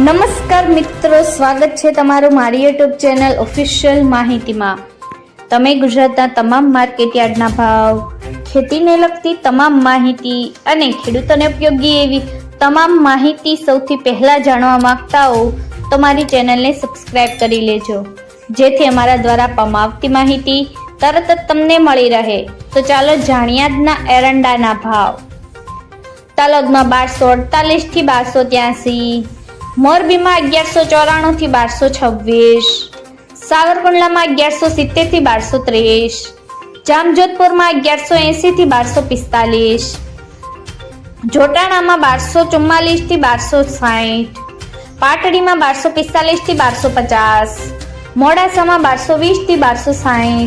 નમસ્કાર મિત્રો, સ્વાગત છે તમારું મારી યુટ્યુબ ચેનલ ઓફિશિયલ માહિતીમાં। તમે ગુજરાતના તમામ માર્કેટયાર્ડના ભાવ, ખેતીને લગતી તમામ માહિતી અને ખેડૂતોને ઉપયોગી એવી તમામ માહિતી સૌથી પહેલા જાણવા માંગતા હો તો મારી ચેનલને સબસ્ક્રાઇબ કરી લેજો, જેથી અમારા દ્વારા આપવામાં આવતી માહિતી તરત જ તમને મળી રહે। તો ચાલો જાણીએ આજના એરંડાના ભાવ। તલોદમાં 1248 થી 1283, મોરબીમાં 1194 થી 1226, સાવરકુંડલામાં 1170 થી 1230, જામજોધપુરમાં 1180 થી 1245, જોટાણામાં 1244 થી 1260, પાટડીમાં 1245 થી 1250, મોડાસામાં 1220 થી 1260,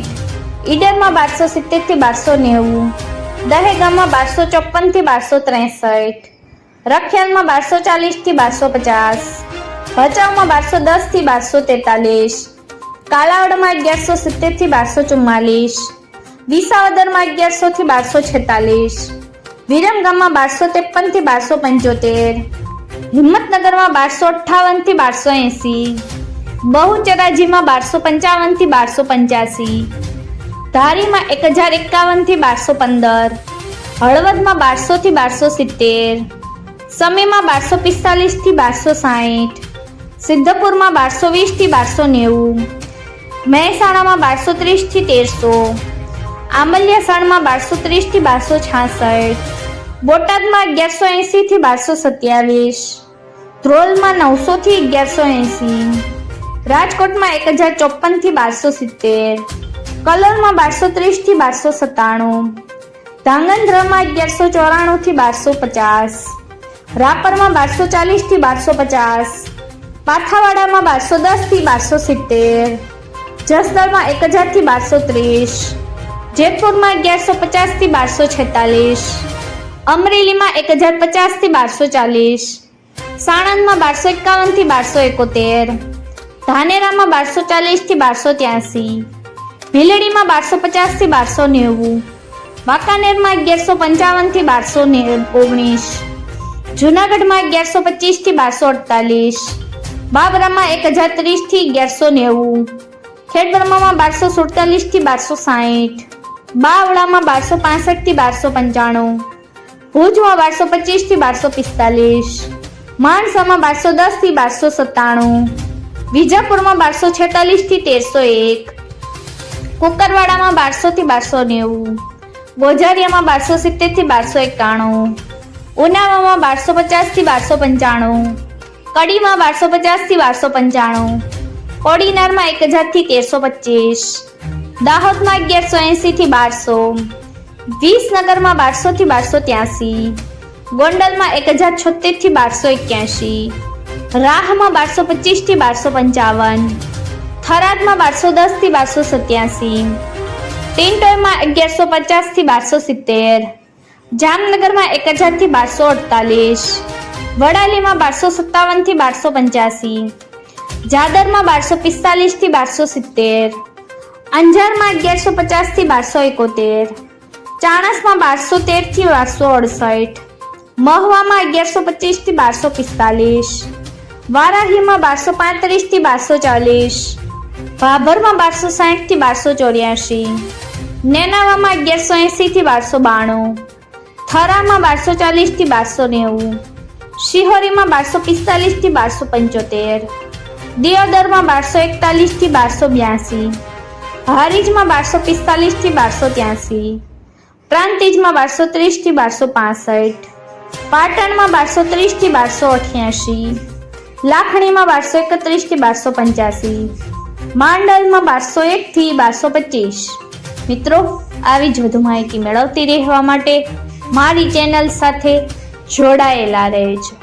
ઈડરમાં 1270 થી 1290, દહેગામમાં 1254 થી 1263, રખિયાલમાં 1240 થી 1250, ભચાઉમાં 1210 થી 1243, કાલાવડમાં 1170 થી 1244, વિસાવદરમાં 1100 થી 1246, વિરમગામમાં 1253 થી 1275, હિંમતનગરમાં 1258 થી 1280, બહુચરાજીમાં 1255 થી 1285, ધારીમાં 1051 થી 1215, હળવદમાં 1200 થી 1270, સમીમાં 1245 થી 1260, સિદ્ધપુરમાં 1220 થી 1290, મહેસાણામાં 1230 થી 1300, આંબલિયાસાણમાં 1230 થી 1266, બોટાદમાં 1180 થી 1227, ધ્રોલમાં 900 થી 1180, રાજકોટમાં 1054 થી 1270, કલોલમાં 1230 થી 1297, ધાંગધ્રામાં 1194 થી 1250, રાપરમાં 1240 થી 1250, પાથાવાડામાં 1210 થી 1270, જસદણમાં 1000 થી 1230, જેતપુરમાં 1150 થી 1246, અમરેલીમાં 1050 થી 1240, સાણંદમાં 1251 થી 1271, ધાનેરામાં 1240 થી 1283, ભીલડીમાં 1250 થી 1290, વાંકાનેરમાં 1155 થી 1219, જૂનાગઢમાં 1125 થી 1248, બાબરામાં 1030 થી 1190, ખેડબ્રહ્મામાં 1247 થી 1260, બાવળામાં 1265 થી 1295, ભુજમાં 1225 થી 1245, માણસામાં 1210 થી 1297, વિજાપુરમાં 1246 થી 1301, કુકરવાડામાં 1200 થી 1290, ગોઝારિયામાં 1270 થી 1291, ઉનાવામાં 1250 થી 1295, કડીમાં 1250 થી 1295, કોડીનારમાં 1000 થી 1325, દાહોદમાં 1180 થી 1200, વિસનગરમાં 1200 થી 1283, ગોંડલમાં 1076 થી 1281, રાહમાં 1225 થી 1255, થરાદમાં 1210 થી 1287, ટિન્ટોયમાં 1150 થી 1270, જામનગરમાં 1000 થી 1248, વડાલીમાં 1257 થી 1285, જાદરમાં 1245 થી 1270, અંજારમાં 1150 થી 1271, ચાણસમાં 1213 થી 1268, મહવામાં 1125 થી 1245, વારાહીમાં 1235 થી 1240, ભાભરમાં 1260 થી 1284, નેનાવામાં 1180 થી 1292, થરામાં 1240 થી 1290, શિહોરીમાં 1245 થી 1275, દિયોદરમાં 1241 થી 1282, હારીજમાં 1245 થી 1283, પ્રાંતિજમાં 1230 થી 1265, પાટણમાં 1230 થી 1288, લાખણીમાં 1231 થી 1285, માંડલમાં 1201 થી 1225। મિત્રો, આવી જ વધુ માહિતી મેળવતી રહેવા માટે મારી ચેનલ સાથે જોડાયેલા રહેજો।